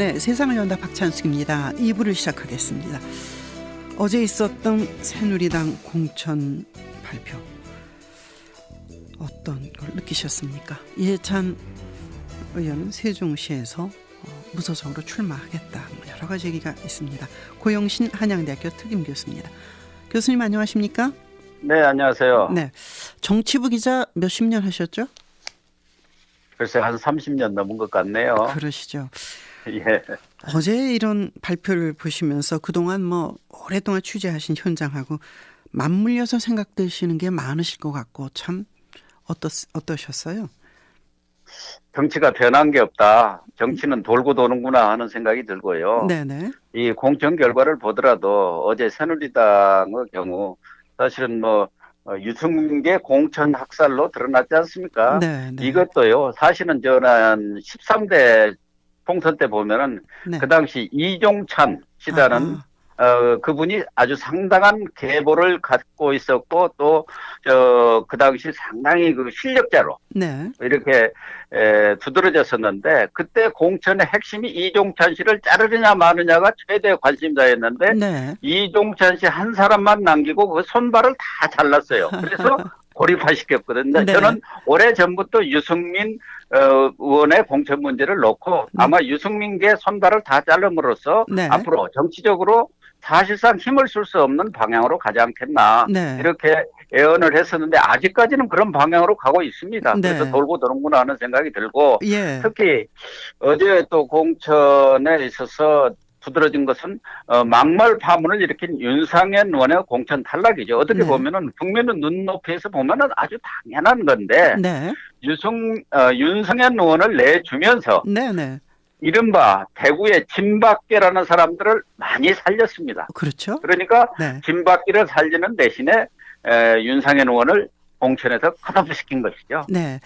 네, 세상을 연다 박찬숙입니다. 2부를 시작하겠습니다. 어제 있었던 새누리당 공천 발표 어떤 걸 느끼셨습니까? 이해찬 의원은 세종시에서 무소속으로 출마하겠다. 여러 가지 얘기가 있습니다. 고영신 한양대학교 특임교수입니다. 교수님 안녕하십니까? 네, 안녕하세요. 네, 정치부 기자 몇십 년 하셨죠? 글쎄 한 30년 넘은 것 같네요. 그러시죠. 예. 어제 이런 발표를 보시면서 그동안 오랫동안 취재하신 현장하고 맞물려서 생각되시는 게 많으실 것 같고 참 어떠셨어요? 정치가 변한 게 없다. 정치는 돌고 도는구나 하는 생각이 들고요. 네네. 이 공천 결과를 보더라도 어제 새누리당의 경우 사실은 유승민계 공천 학살로 드러났지 않습니까? 네네. 이것도요. 사실은 저는 13대 총선 때 보면은 네. 그 당시 이종찬 씨라는 그분이 아주 상당한 계보를 갖고 있었고 또 그 당시 상당히 그 실력자로 네. 이렇게 두드러졌었는데 그때 공천의 핵심이 이종찬 씨를 자르느냐 마느냐가 최대 관심사였는데 네. 이종찬 씨 한 사람만 남기고 그 손발을 다 잘랐어요. 그래서 고립화시켰거든요. 네. 저는 오래전부터 유승민 의원의 공천 문제를 놓고 아마 유승민계 손발을 다 자름으로써 네. 앞으로 정치적으로 사실상 힘을 쓸 수 없는 방향으로 가지 않겠나 네. 이렇게 예언을 했었는데 아직까지는 그런 방향으로 가고 있습니다. 네. 그래서 돌고 도는구나 하는 생각이 들고 예. 특히 어제 또 공천에 있어서 두드러진 것은 막말 파문을 일으킨 윤상현 의원의 공천 탈락이죠. 어떻게 네. 보면은 국민의 눈높이에서 보면은 아주 당연한 건데 네. 윤상현 의원을 내주면서 네네. 이른바 대구의 진박계라는 사람들을 많이 살렸습니다. 그렇죠. 그러니까 네. 진박계를 살리는 대신에 윤상현 의원을 공천에서 컷오프시킨 것이죠. 네.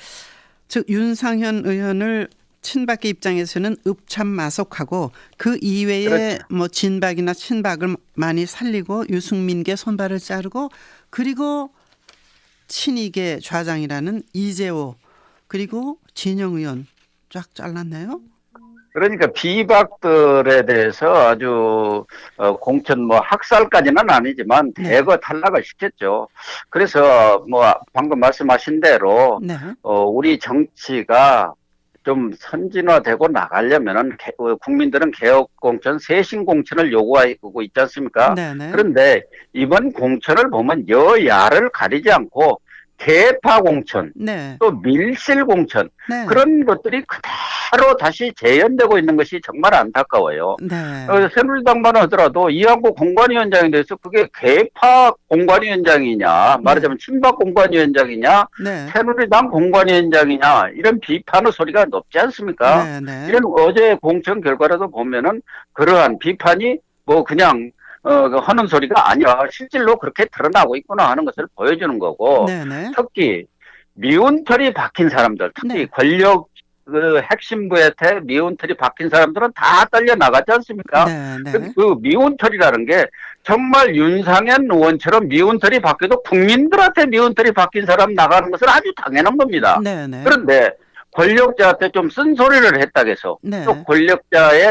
즉 윤상현 의원을 친박계 입장에서는 읍참마속하고 그 이외에 그렇죠. 진박이나 친박을 많이 살리고 유승민계 손발을 자르고 그리고 친이계 좌장이라는 이재호 그리고 진영 의원 쫙 잘랐네요. 그러니까 비박들에 대해서 아주 공천 학살까지는 아니지만 대거 탈락을 시켰죠. 그래서 방금 말씀하신 대로 네. 우리 정치가 좀 선진화되고 나가려면은 국민들은 개혁 공천, 쇄신 공천을 요구하고 있지 않습니까? 네네. 그런데 이번 공천을 보면 여야를 가리지 않고 개파 공천, 네. 또 밀실 공천 네. 그런 것들이 그대로 다시 재현되고 있는 것이 정말 안타까워요. 네. 새누리당만 하더라도 이한구 공관위원장에 대해서 그게 개파 공관위원장이냐 말하자면 친박 공관위원장이냐 네. 새누리당 공관위원장이냐 이런 비판의 소리가 높지 않습니까? 네. 네. 이런 어제 공천 결과라도 보면은 그러한 비판이 그냥 하는 소리가 아니라 실질로 그렇게 드러나고 있구나 하는 것을 보여주는 거고 네네. 특히 미운털이 박힌 사람들 특히 네. 권력 핵심부에 미운털이 박힌 사람들은 다 딸려 나갔지 않습니까? 네네. 그 미운털이라는 게 정말 윤상현 의원처럼 미운털이 박혀도 국민들한테 미운털이 박힌 사람 나가는 것은 아주 당연한 겁니다. 네네. 그런데 권력자한테 좀 쓴소리를 했다고 해서 네. 또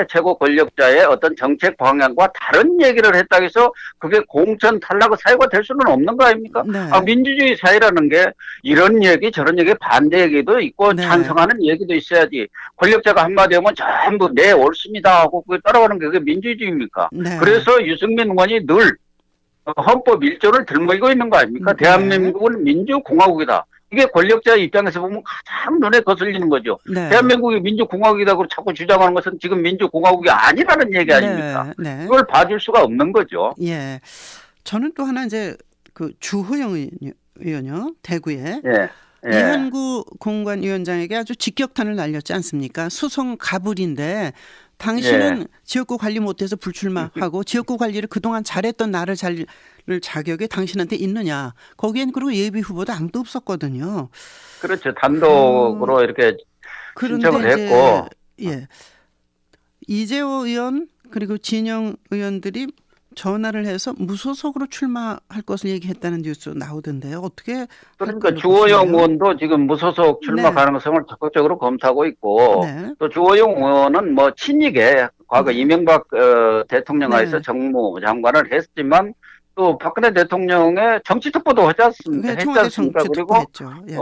최고 권력자의 어떤 정책 방향과 다른 얘기를 했다고 해서 그게 공천 탈락의 사유가 될 수는 없는 거 아닙니까? 네. 민주주의 사회라는 게 이런 얘기 저런 얘기 반대 얘기도 있고 네. 찬성하는 얘기도 있어야지 권력자가 한마디 하면 전부 네 옳습니다 하고 그게 따라가는 게 그게 민주주의입니까? 네. 그래서 유승민 의원이 늘 헌법 1조를 들먹이고 있는 거 아닙니까? 네. 대한민국은 민주공화국이다. 이게 권력자 입장에서 보면 가장 눈에 거슬리는 거죠. 네. 대한민국이 민주공화국이라고 자꾸 주장하는 것은 지금 민주공화국이 아니라는 얘기 아닙니까? 네. 네. 그걸 봐줄 수가 없는 거죠. 예. 저는 또 하나 이제 그 주호영 의원이요. 대구에. 예. 예. 이한구 공관위원장에게 아주 직격탄을 날렸지 않습니까? 수성 가불인데 당신은 지역구 관리 못해서 불출마하고 지역구 관리를 그동안 잘했던 나를 잘 자격이 당신한테 있느냐. 거기엔 그리고 예비 후보도 아무도 없었거든요. 그렇죠. 단독으로 이렇게 신청을 했고. 예. 이재호 의원 그리고 진영 의원들이 전화를 해서 무소속으로 출마할 것을 얘기했다는 뉴스 나오던데요. 어떻게? 그러니까 주호영 의원도 지금 무소속 출마 네. 가능성을 적극적으로 검토하고 있고 네. 또 주호영 의원은 친이계 과거 네. 이명박 대통령 하에서 네. 정무장관을 했지만 또 박근혜 대통령의 정치 특보도 그 했지 청와대 않습니까? 정치특보 그리고 했죠. 예.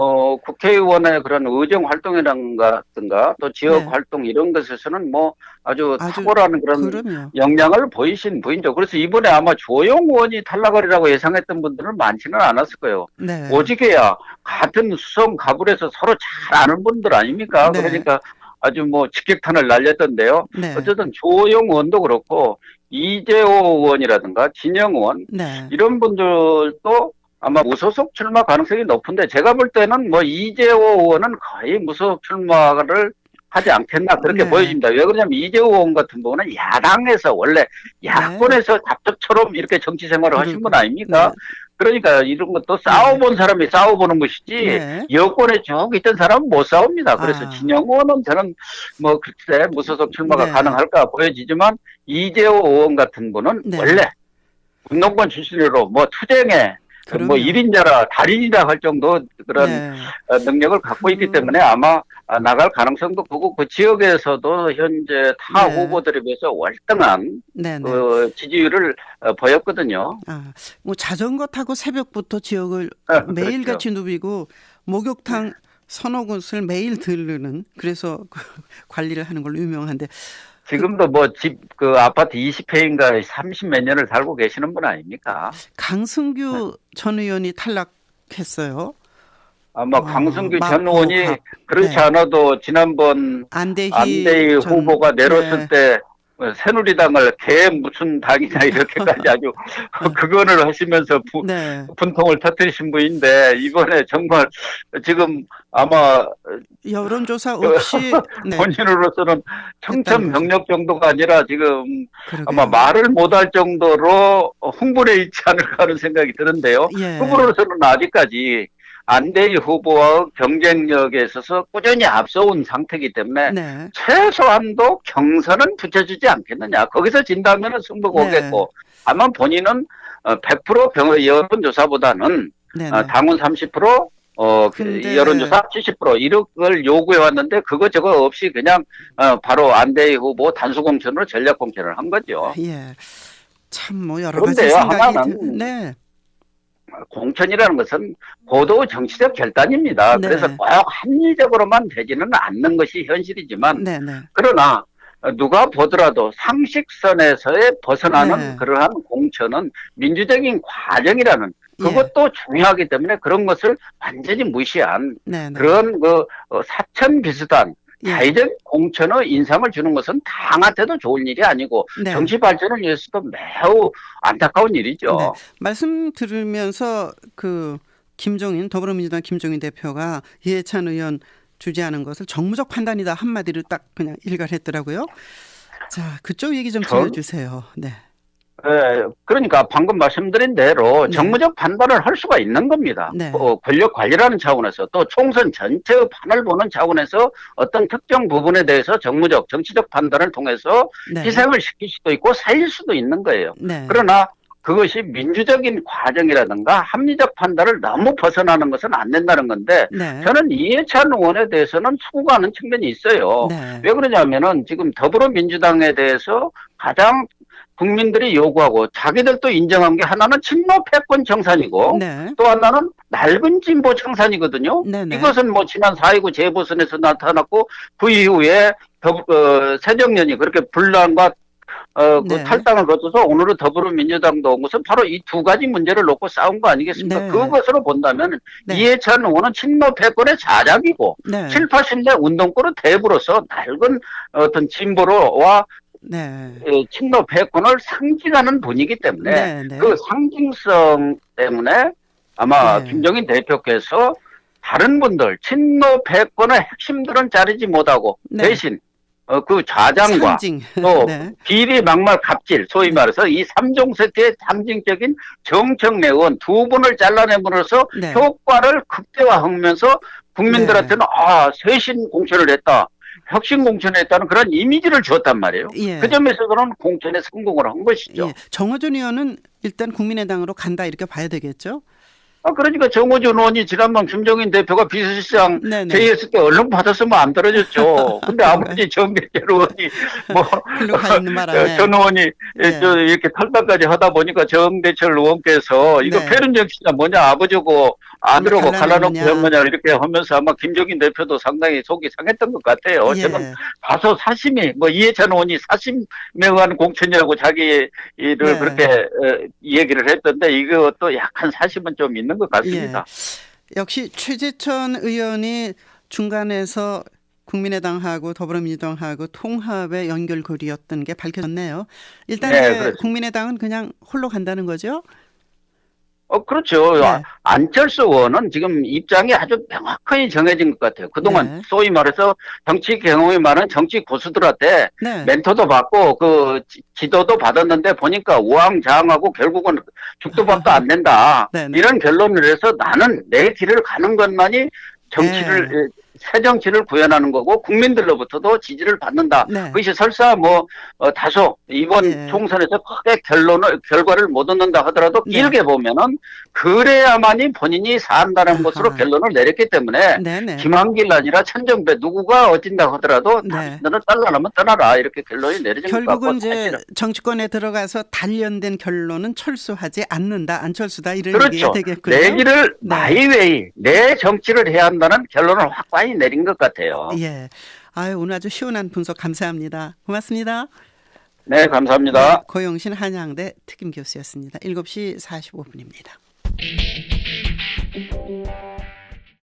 국회의원의 그런 의정 활동이라든가 또 지역 네. 활동 이런 것에서는 뭐 아주 아주 탁월한 그런 그럼요. 역량을 보이신 분이죠. 그래서 이번에 아마 조영 의원이 탈락하리라고 예상했던 분들은 많지는 않았을 거예요. 네. 오직에야 같은 수성 가불에서 서로 잘 아는 분들 아닙니까? 네. 그러니까 아주 뭐 직격탄을 날렸던데요. 네. 어쨌든 조영 의원도 그렇고 이재호 의원이라든가 진영 의원 네. 이런 분들도 아마 무소속 출마 가능성이 높은데 제가 볼 때는 뭐 이재호 의원은 거의 무소속 출마를 하지 않겠나 그렇게 네. 보여집니다. 왜 그러냐면 이재호 의원 같은 경우는 야당에서 원래 야권에서 잡초처럼 이렇게 정치 생활을 하신 분 아닙니까? 네. 그러니까 이런 것도 싸워본 사람이 싸워보는 것이지 네. 여권에 쭉 있던 사람은 못 싸웁니다. 그래서 아. 진영 의원은 저는 뭐 글쎄 무소속 출마가 네. 가능할까 보여지지만 이재호 의원 같은 분은 네. 원래 운동권 출신으로 뭐 투쟁에 그럼요. 뭐 1인자라 달인이라 할 정도 그런 네. 능력을 갖고 있기 때문에 아마 나갈 가능성도 크고 그 지역에서도 현재 타 네. 후보들에 비해서 월등한 네. 네. 지지율을 보였거든요. 아, 뭐 자전거 타고 새벽부터 지역을 매일같이 누비고 목욕탕 서너 곳을 매일 들르는 그래서 관리를 하는 걸로 유명한데 지금도 뭐 그 아파트 20회인가 30 몇 년을 살고 계시는 분 아닙니까? 강승규 전 의원이 탈락했어요. 아마 강승규 마포 전 의원이 갑. 그렇지 네. 않아도 지난번 안대희 전- 후보가 내렸을 네. 때 새누리당을 개 무슨 당이냐 이렇게까지 아주 그거를 하시면서 네. 분통을 터뜨리신 분인데 이번에 정말 지금 아마 여론조사 없이 네. 본인으로서는 청천벽력 정도가 아니라 지금 그러게요. 아마 말을 못할 정도로 흥분해 있지 않을까 하는 생각이 드는데요. 예. 후보로서는 아직까지 안대희 후보와 경쟁력에 있어서 꾸준히 앞서온 상태이기 때문에 네. 최소한도 경선은 붙여주지 않겠느냐. 거기서 진다면 승부가 네. 오겠고 다만 본인은 100% 여론조사보다는 네. 네. 당원 30% 근데- 여론조사 70% 이걸 요구해 왔는데 그거 저거 없이 그냥 바로 안대희 후보 단수공천으로 전략공천을 한 거죠. 예. 참 뭐 여러 가지 그런데요, 생각이 하나는 네. 공천이라는 것은 고도 정치적 결단입니다. 네. 그래서 꼭 합리적으로만 되지는 않는 것이 현실이지만 네, 네. 그러나 누가 보더라도 상식선에서의 벗어나는 네. 그러한 공천은 민주적인 과정이라는 예. 그것도 중요하기 때문에 그런 것을 완전히 무시한 네, 네. 그런 사천 비슷한 예. 사회적 공천의 인상을 주는 것은 당한테도 좋은 일이 아니고 네. 정치 발전을 위해서도 매우 안타까운 일이죠. 네. 말씀 들으면서 그 김종인 더불어민주당 김종인 대표가 이해찬 의원 주재하는 것을 정무적 판단이다 한마디로 딱 그냥 일갈했더라고요. 자, 그쪽 얘기 좀 들려주세요. 네. 네, 그러니까 방금 말씀드린 대로 네. 정무적 판단을 할 수가 있는 겁니다. 네. 권력 관리라는 차원에서 또 총선 전체의 판을 보는 차원에서 어떤 특정 부분에 대해서 정무적, 정치적 판단을 통해서 네. 희생을 시킬 수도 있고 살릴 수도 있는 거예요. 네. 그러나 그것이 민주적인 과정이라든가 합리적 판단을 너무 벗어나는 것은 안 된다는 건데 네. 저는 이해찬 의원에 대해서는 추구하는 측면이 있어요. 네. 왜 그러냐면은 지금 더불어민주당에 대해서 가장 국민들이 요구하고 자기들도 인정한 게 하나는 친노 패권 정산이고 네. 또 하나는 낡은 진보 청산이거든요. 네네. 이것은 뭐 지난 4.29 재보선에서 나타났고 그 이후에 새정년이 그렇게 분란과 그 네. 탈당을 거쳐서 오늘은 더불어민주당도 온 것은 바로 이 두 가지 문제를 놓고 싸운 거 아니겠습니까? 네. 그것으로 본다면 네. 이해찬 의원은 친노 패권의 자작이고 네. 7, 80대 운동권의 대부로서 낡은 어떤 진보로와 네. 친노 패권을 상징하는 분이기 때문에 네. 네. 그 상징성 때문에 아마 네. 김종인 대표께서 다른 분들 친노 패권의 핵심들은 자르지 못하고 네. 대신 그 좌장과 상징. 또 네. 비리 막말 갑질 소위 말해서 이 3종 세트의 상징적인 정청래 의원 두 분을 잘라내므로써 네. 효과를 극대화하면서 국민들한테는 쇄신 공천을 했다. 혁신 공천을 했다는 그런 이미지를 주었단 말이에요. 예. 그 점에서 그런 공천에 성공을 한 것이죠. 예. 정호준 의원은 일단 국민의당으로 간다 이렇게 봐야 되겠죠? 그러니까 정호준 의원이 지난번 김종인 대표가 비서실장 네네. 제의했을 때 얼른 받았으면 안 떨어졌죠. 근데 아버지 정대철 의원이 뭐, 글로 가 있는 바람에. 전 의원이 네. 이렇게 탈당까지 하다 보니까 정대철 의원께서 이거 네. 패륜 정치냐 뭐냐 아버지고 아들하고 갈라놓고 갈라놓느냐. 한 거냐 이렇게 하면서 아마 김종인 대표도 상당히 속이 상했던 것 같아요. 예. 저는 다소 사심이 뭐 이해찬 의원이 사심에 의한 공천이라고 자기 일을 네. 그렇게 얘기를 했던데 이것도 약간 사심은 좀 있는 것 같습니다. 예. 역시 최재천 의원이 중간에서 국민의당하고 더불어민주당하고 통합의 연결고리였던 게 밝혀졌네요. 일단 네, 이제 그렇습니다. 국민의당은 그냥 홀로 간다는 거죠? 그렇죠. 네. 안철수 의원은 지금 입장이 아주 명확하게 정해진 것 같아요. 그동안 네. 소위 말해서 정치 경험이 많은 정치 고수들한테 네. 멘토도 받고 그 지도도 받았는데 보니까 우왕좌왕하고 결국은 죽도 밥도 안 된다. 네네. 이런 결론을 해서 나는 내 길을 가는 것만이 정치를 네. 새 정치를 구현하는 거고 국민들로부터도 지지를 받는다. 네. 그것이 설사 뭐 다소 이번 예. 총선에서 크게 결과를 못 얻는다 하더라도 네. 길게 보면은 그래야만이 본인이 산다는 아하. 것으로 결론을 내렸기 때문에 네네. 김한길 아니라 천정배 누구가 어찐다 하더라도 네. 너는 떠나려면 떠나라 이렇게 결론이 내려진 것 같고 결국은 이제 사실은. 정치권에 들어가서 단련된 결론은 철수하지 않는다. 안철수다 이런 얘기가 그렇죠. 되겠군요. 내 길을 네. 마이웨이 내 정치를 해야 한다는 결론을 확고히 내린 것 같아요. 예. 아유, 오늘 아주 시원한 분석 감사합니다. 고맙습니다. 네, 감사합니다. 고용신 한양대 특임 교수였습니다. 7시 45분입니다.